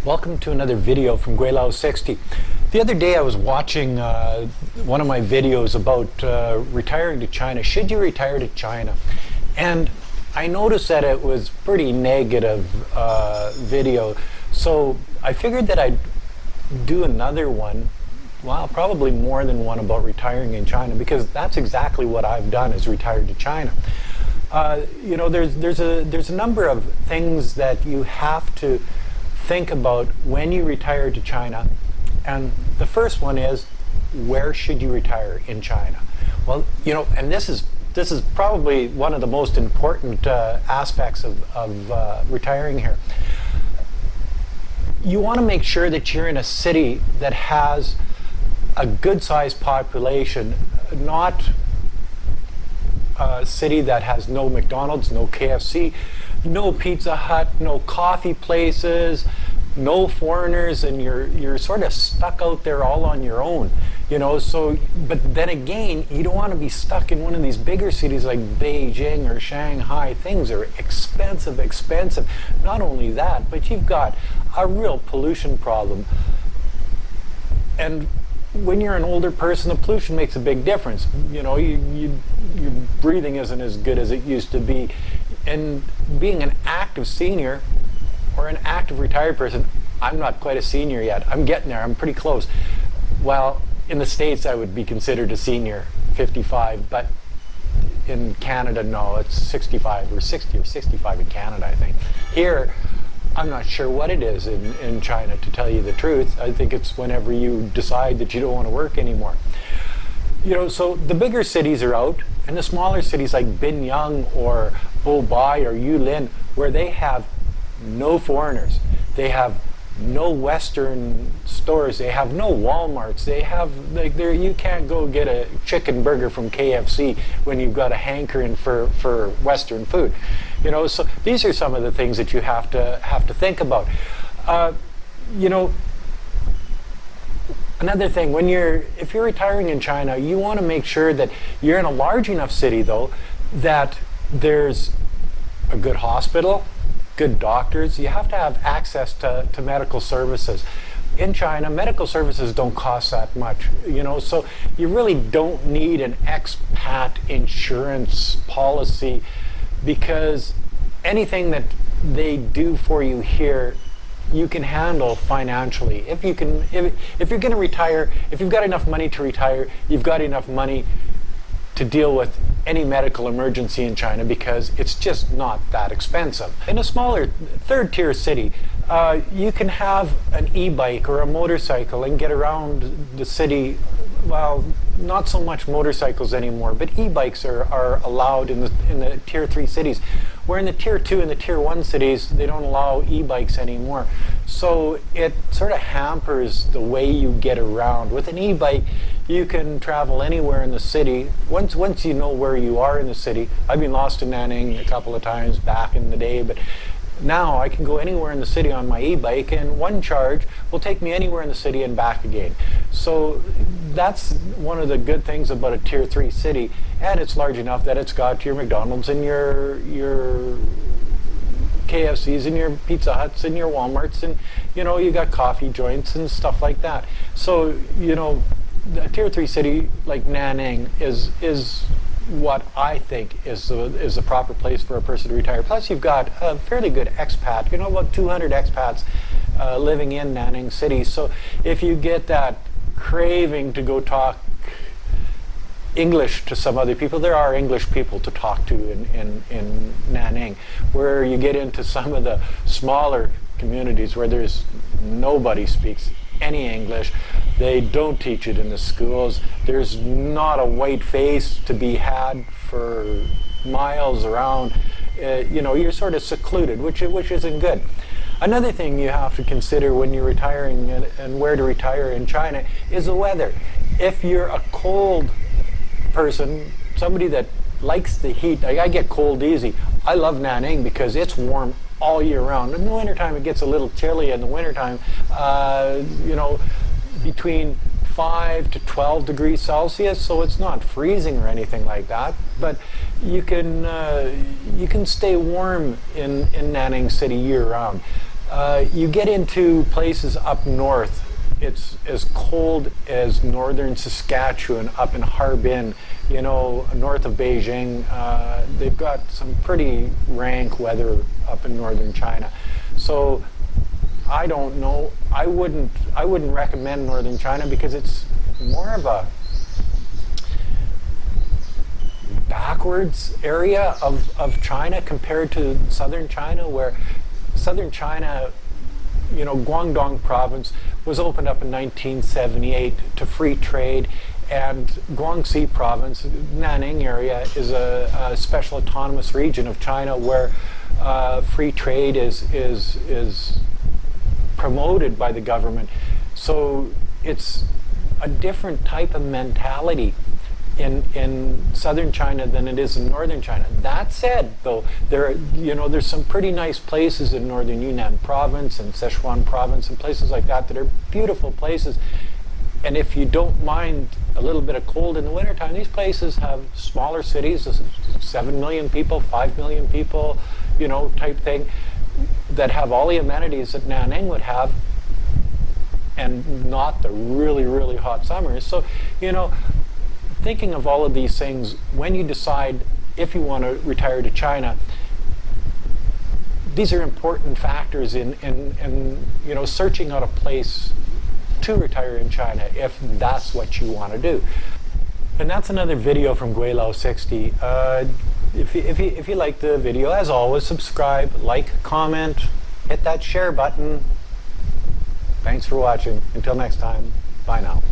Welcome to another video from Gweilo 60. The other day I was watching one of my videos about retiring to China. Should you retire to China? And I noticed that it was pretty negative video. So I figured that I'd do another one, well, probably more than one, about retiring in China, because that's exactly what I've done, is retired to China. You know, there's a number of things that you have to think about when you retire to China, and the first one is, where should you retire in China? Well, you know, and this is probably one of the most important aspects of retiring here. You want to make sure that you're in a city that has a good sized population, not a city that has no McDonald's, no KFC, no Pizza Hut, no coffee places, no foreigners, and you're sort of stuck out there all on your own, you know. So, but then again, you don't want to be stuck in one of these bigger cities like Beijing or Shanghai. Things are expensive. Not only that, but you've got a real pollution problem. And when you're an older person, the pollution makes a big difference. You know, your breathing isn't as good as it used to be. And being an active senior or an active retired person, I'm not quite a senior yet. I'm getting there. I'm pretty close. Well, in the States, I would be considered a senior, 55, but in Canada, no, it's 65 or 60 or 65 in Canada, I think. Here, I'm not sure what it is in China, to tell you the truth. I think it's whenever you decide that you don't want to work anymore. You know, so the bigger cities are out, and the smaller cities like Binyang or Bobai or Yulin, where they have no foreigners, they have no Western stores, they have no Walmarts, they have, like, there, you can't go get a chicken burger from KFC when you've got a hankering for Western food. You know, so these are some of the things that you have to think about. You know, another thing, if you're retiring in China, you want to make sure that you're in a large enough city, though, that there's a good hospital, good doctors. You have to have access to medical services. In China, medical services don't cost that much, you know, so you really don't need an expat insurance policy, because anything that they do for you here, you can handle financially. If you're going to retire, if you've got enough money to retire, you've got enough money to deal with any medical emergency in China, because it's just not that expensive. In a smaller third-tier city, you can have an e-bike or a motorcycle and get around the city. Well, not so much motorcycles anymore, but e-bikes are allowed in the tier 3 cities. Where in the tier 2 and the tier 1 cities, they don't allow e-bikes anymore. So it sort of hampers the way you get around. With an e-bike, you can travel anywhere in the city. Once you know where you are in the city. I've been lost in Nanning a couple of times back in the day, but now I can go anywhere in the city on my e-bike, and one charge will take me anywhere in the city and back again. So that's one of the good things about a tier 3 city, and it's large enough that it's got your McDonald's and your KFCs and your Pizza Huts and your Walmarts, and you know, you got coffee joints and stuff like that. So, you know, a tier 3 city like Nanning is what I think is the proper place for a person to retire. Plus, you've got a fairly good expat, you know, about 200 expats living in Nanning City. So if you get that craving to go talk English to some other people, there are English people to talk to in Nanning. Where you get into some of the smaller communities where there's nobody speaks any English, they don't teach it in the schools, there's not a white face to be had for miles around, you know, you're sort of secluded, which isn't good. Another thing you have to consider when you're retiring and where to retire in China is the weather. If you're a cold person, somebody that likes the heat, I get cold easy. I love Nanning because it's warm all year round. In the wintertime, it gets a little chilly. In the wintertime, you know, between 5 to 12 degrees Celsius, so it's not freezing or anything like that. But you can stay warm in Nanning City year round. You get into places up north, it's as cold as northern Saskatchewan, up in Harbin, you know, north of Beijing. They've got some pretty rank weather up in northern China. So I don't know. I wouldn't recommend northern China because it's more of a backwards area of China compared to southern China, where southern China, you know, Guangdong province was opened up in 1978 to free trade, and Guangxi province, Nanning area, is a special autonomous region of China where free trade is promoted by the government. So it's a different type of mentality in southern China than it is in northern China. That said, though, there's some pretty nice places in northern Yunnan province and Sichuan province and places like that are beautiful places. And if you don't mind a little bit of cold in the wintertime, these places have smaller cities, 7 million people, 5 million people, you know, type thing, that have all the amenities that Nanning would have, and not the really, really hot summers. So, you know, thinking of all of these things when you decide if you want to retire to China, these are important factors in you know, searching out a place to retire in China if that's what you want to do. And that's another video from Gweilo 60. If you like the video, as always, subscribe, like, comment, hit that share button. Thanks for watching. Until next time, bye now.